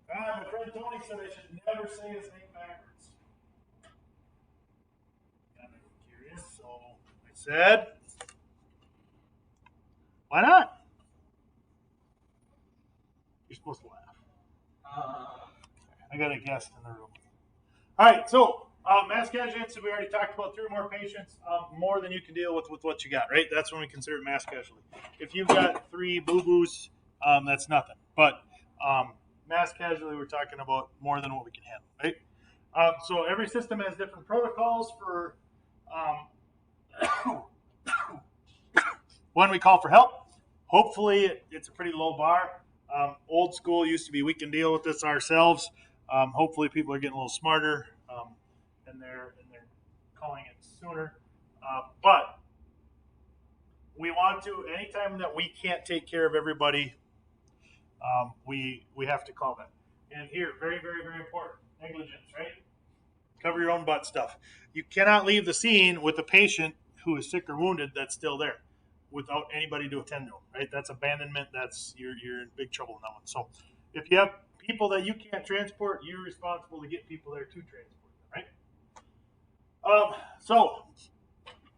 My friend Tony said I should never say his name backwards. Got me curious, so I said, why not? You're supposed to laugh. I got a guest in the room. All right, so mass casualty incident, we already talked about 3 or more patients, more than you can deal with what you got, right? That's when we consider it mass casualty. If you've got 3 boo-boos, that's nothing. But mass casualty, we're talking about more than what we can handle, right? So every system has different protocols for when we call for help. Hopefully, it's a pretty low bar. Old school used to be we can deal with this ourselves. Hopefully, people are getting a little smarter and they're calling it sooner. But we want to, anytime that we can't take care of everybody, we have to call them. And here, very, very, very important, negligence, right? Cover your own butt stuff. You cannot leave the scene with a patient who is sick or wounded that's still there without anybody to attend to them, right? That's abandonment. That's you're in big trouble in that one. So if you have people that you can't transport, you're responsible to get people there to transport them, right? So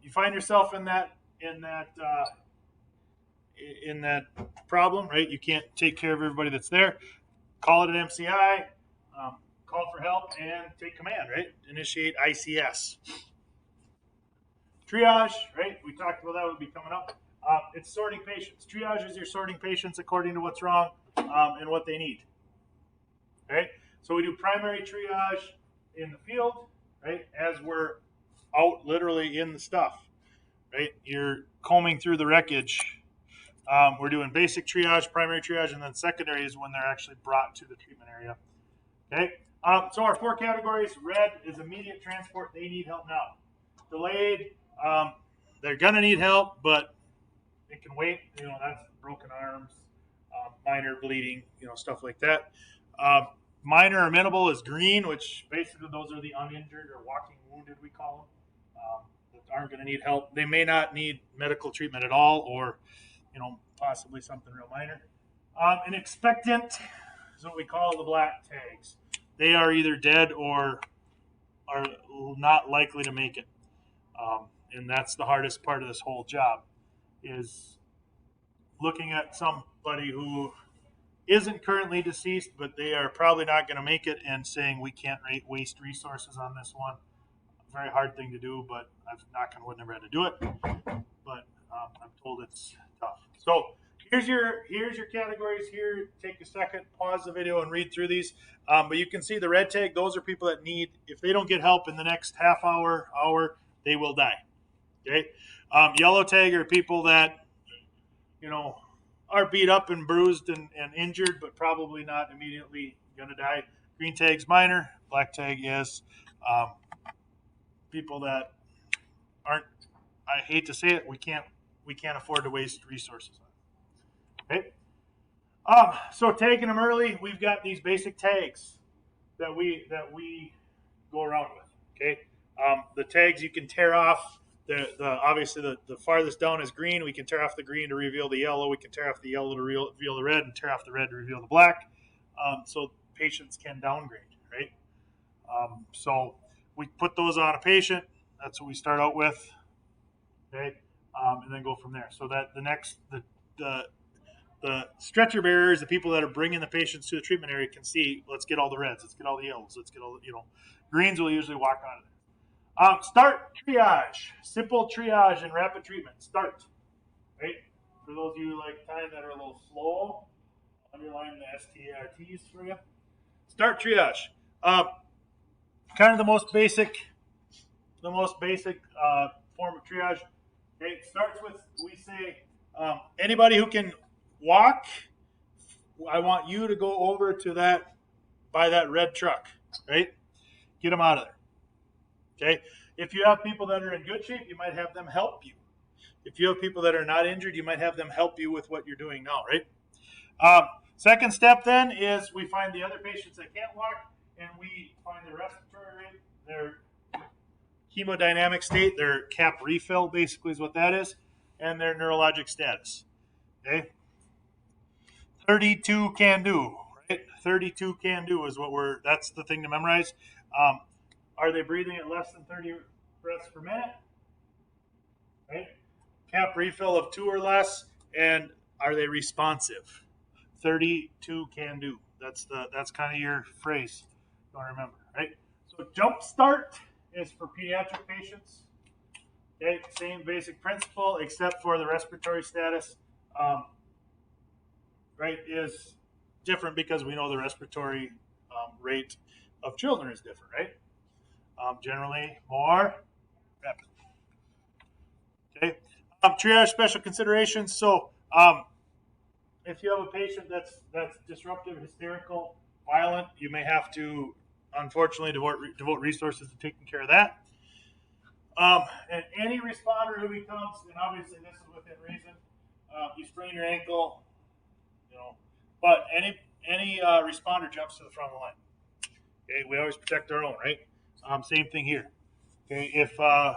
you find yourself in that problem, right? You can't take care of everybody that's there. Call it an MCI, call for help, and take command, right? Initiate ICS. Triage, right? We talked about that would be coming up. It's sorting patients. Triage is your sorting patients according to what's wrong and what they need. Right? So we do primary triage in the field, right? As we're out literally in the stuff, right? You're combing through the wreckage. We're doing basic triage, primary triage, and then secondary is when they're actually brought to the treatment area. Okay? So our 4 categories, red is immediate transport. They need help now. Delayed, they're going to need help, but it can wait. That's broken arms, minor bleeding, stuff like that. Minor or minimal is green, which basically those are the uninjured or walking wounded, we call them, that aren't going to need help. They may not need medical treatment at all, or possibly something real minor. And expectant is what we call the black tags. They are either dead or are not likely to make it. And that's the hardest part of this whole job, is looking at somebody who isn't currently deceased, but they are probably not going to make it, and saying we can't waste resources on this one. Very hard thing to do, but I've knock on wood never had to do it. But I'm told it's tough. So here's your categories. Here, take a second, pause the video, and read through these. But you can see the red tag. Those are people that need. If they don't get help in the next half hour, they will die. Okay. Yellow tag are people that are beat up and bruised and injured, but probably not immediately going to die. Green tag's minor. Black tag is people that aren't. I hate to say it, we can't afford to waste resources on. Okay. So tagging them early, we've got these basic tags that we go around with. Okay. The tags you can tear off. Obviously the farthest down is green. We can tear off the green to reveal the yellow. We can tear off the yellow to reveal the red, and tear off the red to reveal the black. So patients can downgrade, right? So we put those on a patient. That's what we start out with, okay, and then go from there. So that the stretcher bearers, the people that are bringing the patients to the treatment area, can see. Let's get all the reds. Let's get all the yellows. Let's get all the greens. Will usually walk on it. Start triage, simple triage and rapid treatment. Start, right? For those of you like time that are a little slow, underline the STRTs for you. Start triage. Kind of the most basic form of triage. Okay, it starts with, we say, anybody who can walk, I want you to go over to by that red truck, right? Get them out of there. Okay. If you have people that are in good shape, you might have them help you. If you have people that are not injured, you might have them help you with what you're doing now, right? Second step then is we find the other patients that can't walk, and we find their respiratory rate, their hemodynamic state, their cap refill basically is what that is, and their neurologic status. Okay. 32 can do, Right? 32 can do is that's the thing to memorize. Are they breathing at less than 30 breaths per minute? Right? Cap refill of 2 or less, and are they responsive? 32 can do. That's kind of your phrase. Don't remember, right? So jump start is for pediatric patients. Okay, same basic principle, except for the respiratory status, right, is different because we know the respiratory rate of children is different, right? Generally more rapid. Okay. Triage special considerations. So if you have a patient that's disruptive, hysterical, violent, you may have to, unfortunately, devote resources to taking care of that. And any responder who becomes, and obviously this is within reason, you sprain your ankle, but any responder jumps to the front of the line. Okay, we always protect our own, right? Same thing here. Okay, if a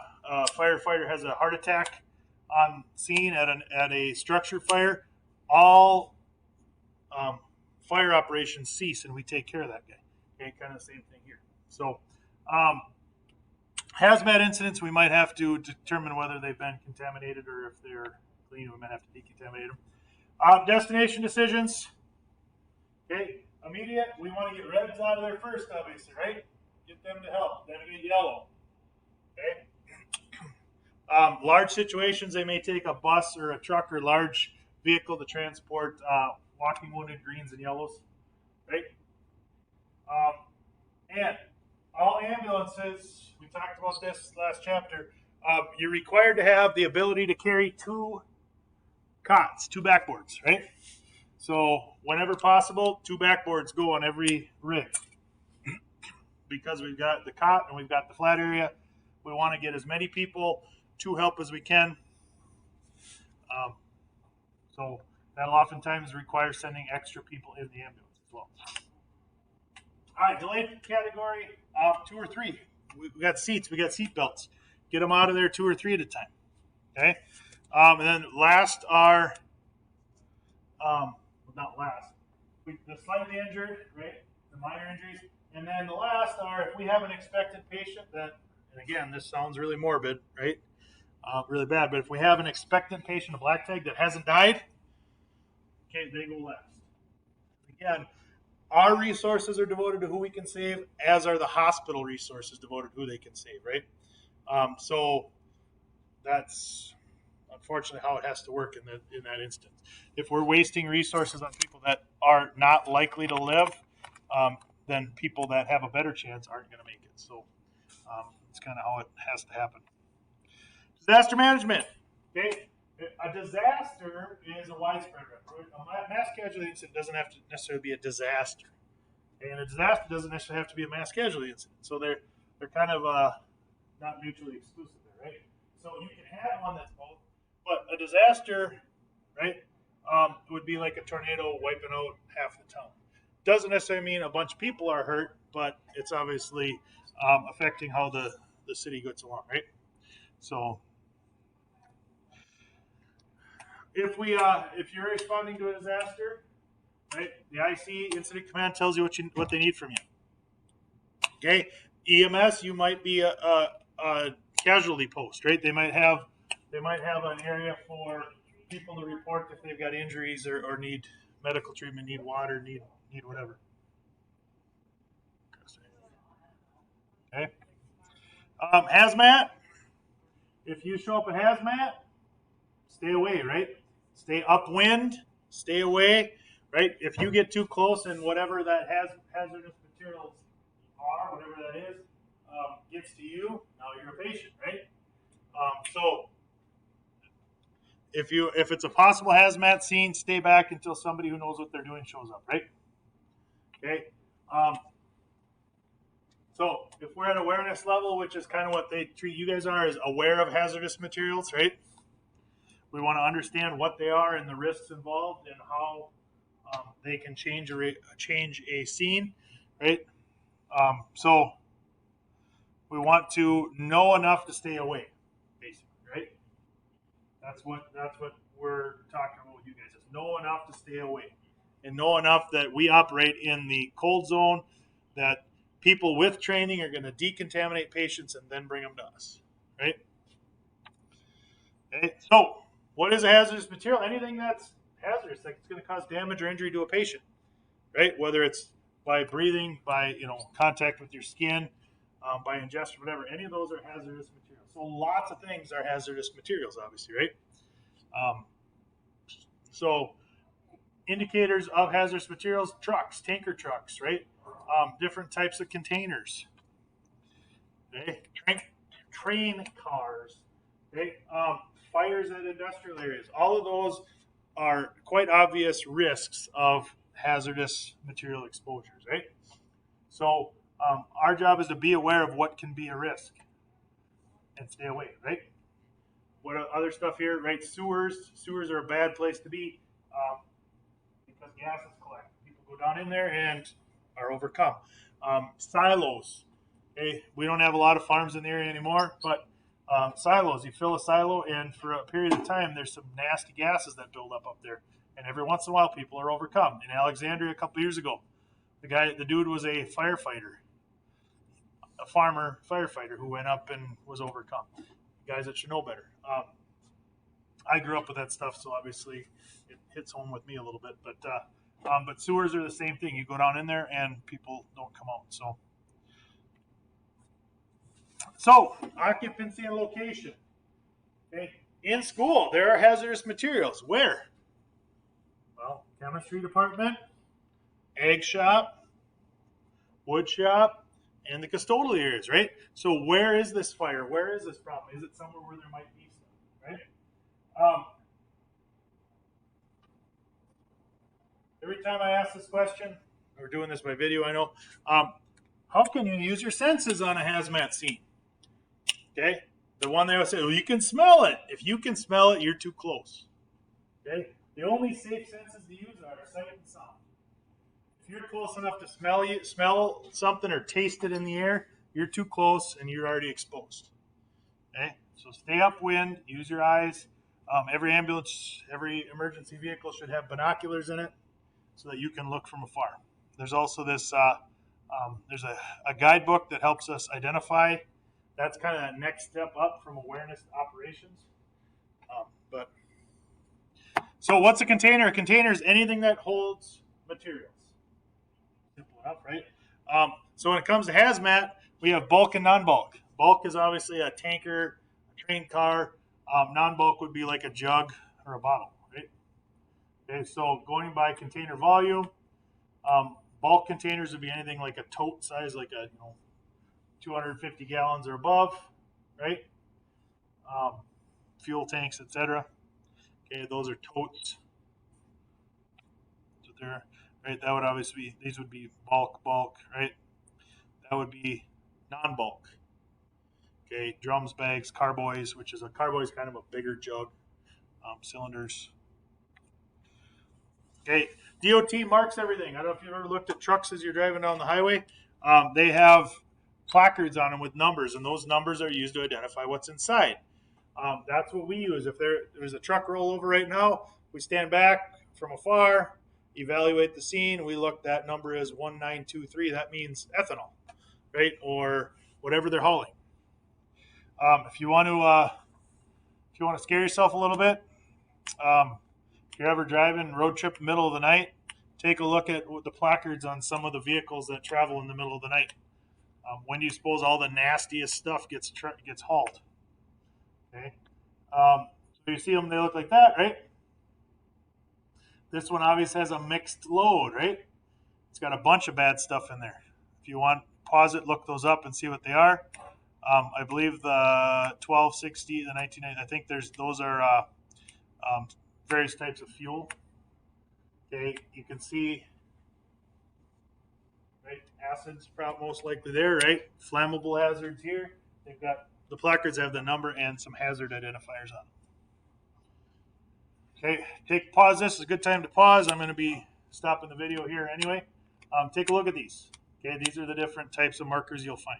firefighter has a heart attack on scene at a structure fire, all fire operations cease and we take care of that guy. Okay, kind of the same thing here. So, hazmat incidents, we might have to determine whether they've been contaminated or if they're clean, we might have to decontaminate them. Destination decisions. Okay, immediate, we want to get reds out of there first, obviously, right? Get them to help, then we get yellow. Okay. Large situations, they may take a bus or a truck or large vehicle to transport walking wounded greens and yellows, right? And all ambulances, we talked about this last chapter, you're required to have the ability to carry 2 cots, 2 backboards, right? So whenever possible, 2 backboards go on every rig. Because we've got the cot and we've got the flat area, we want to get as many people to help as we can. So that'll oftentimes require sending extra people in the ambulance as well. All right, delayed category, 2 or 3. We got seats, we got seat belts. Get them out of there 2 or 3 at a time. Okay, and then last are, not last, the slightly injured, right? The minor injuries, and then the last are if we have an expectant patient that, and again, this sounds really morbid, right? Really bad, but if we have an expectant patient, a black tag that hasn't died, okay, they go last. Again, our resources are devoted to who we can save, as are the hospital resources devoted to who they can save, right? So that's unfortunately how it has to work in that instance. If we're wasting resources on people that are not likely to live, then people that have a better chance aren't going to make it. So it's kind of how it has to happen. Disaster management. Okay, a disaster is a widespread risk. A mass casualty incident doesn't have to necessarily be a disaster, and a disaster doesn't necessarily have to be a mass casualty incident. So they're kind of not mutually exclusive there, right? So you can have one that's both, but a disaster, right, would be like a tornado wiping out half the town. Doesn't necessarily mean a bunch of people are hurt, but it's obviously affecting how the city gets along, right? So if you're responding to a disaster, right, the IC incident command tells you what they need from you. Okay, EMS, you might be a casualty post, right? They might have an area for people to report if they've got injuries or need medical treatment, need water, need whatever. Okay. Hazmat. If you show up at hazmat, stay away, right? Stay upwind, stay away, right? If you get too close and whatever that hazardous materials are, whatever that is, gets to you, now you're a patient, right? So if it's a possible hazmat scene, stay back until somebody who knows what they're doing shows up, right? Okay. So if we're at awareness level, which is kind of what they treat you guys are, is aware of hazardous materials, right? We want to understand what they are and the risks involved and how they can change a scene, right? So we want to know enough to stay away, basically, right? That's what we're talking about with you guys, is know enough to stay away. and know enough that we operate in the cold zone, that people with training are going to decontaminate patients and then bring them to us, right? Okay. So what is a hazardous material? Anything that's hazardous, like it's going to cause damage or injury to a patient, right? Whether it's by breathing, by contact with your skin, by ingestion, whatever. Any of those are hazardous materials. So lots of things are hazardous materials, obviously, right? So indicators of hazardous materials: trucks, tanker trucks, right? Different types of containers, okay? Train cars, okay? Fires at industrial areas. All of those are quite obvious risks of hazardous material exposures, right? So our job is to be aware of what can be a risk and stay away, right? What other stuff here, right? Sewers are a bad place to be because gases collect. People go down in there and are overcome. Silos. Okay? We don't have a lot of farms in the area anymore, but silos. You fill a silo, and for a period of time, there's some nasty gases that build up there. And every once in a while, people are overcome. In Alexandria a couple years ago, the dude was a firefighter, a farmer firefighter who went up and was overcome. Guys that should know better. I grew up with that stuff, so obviously it hits home with me a little bit. But sewers are the same thing. You go down in there and people don't come out. So occupancy and location. Okay. In school, there are hazardous materials. Where? Well, chemistry department, ag shop, wood shop, and the custodial areas, right? So where is this fire? Where is this problem? Is it somewhere where there might be stuff, right? Every time I ask this question, we're doing this by video, I know. How can you use your senses on a hazmat scene? Okay, the one they always say, well, you can smell it. If you can smell it, you're too close. Okay, the only safe senses to use are sight and sound. If you're close enough to smell something or taste it in the air, you're too close and you're already exposed. Okay, so stay upwind, use your eyes. Every ambulance, every emergency vehicle should have binoculars in it so that you can look from afar. There's also this, there's a guidebook that helps us identify. That's kind of that next step up from awareness to operations. So what's a container? A container is anything that holds materials. Simple enough, right? So when it comes to hazmat, we have bulk and non-bulk. Bulk is obviously a tanker, a train car. Non-bulk would be like a jug or a bottle, right? Okay, so going by container volume, bulk containers would be anything like a tote size, like a 250 gallons or above, right? Fuel tanks, etc. Okay, those are totes. So there, right? That would obviously be, these would be bulk, right? That would be non-bulk. Okay, drums, bags, carboys, which is a carboy is kind of a bigger jug. Cylinders. Okay, DOT marks everything. I don't know if you've ever looked at trucks as you're driving down the highway. They have placards on them with numbers, and those numbers are used to identify what's inside. That's what we use. If there's a truck rollover right now, we stand back from afar, evaluate the scene. We look, that number is 1923. That means ethanol, right? Or whatever they're hauling. If you want to scare yourself a little bit, if you're ever driving road trip in the middle of the night, take a look at the placards on some of the vehicles that travel in the middle of the night. When do you suppose all the nastiest stuff gets hauled? Okay, so you see them, they look like that, right? This one obviously has a mixed load, right? It's got a bunch of bad stuff in there. If you want, pause it, look those up and see what they are. I believe the 1260, the 1990, I think those are various types of fuel. Okay, you can see, right, acids probably most likely there, right? Flammable hazards here. They've got, the placards have the number and some hazard identifiers on them. Okay, pause. This is a good time to pause. I'm going to be stopping the video here anyway. Take a look at these. Okay, these are the different types of markers you'll find.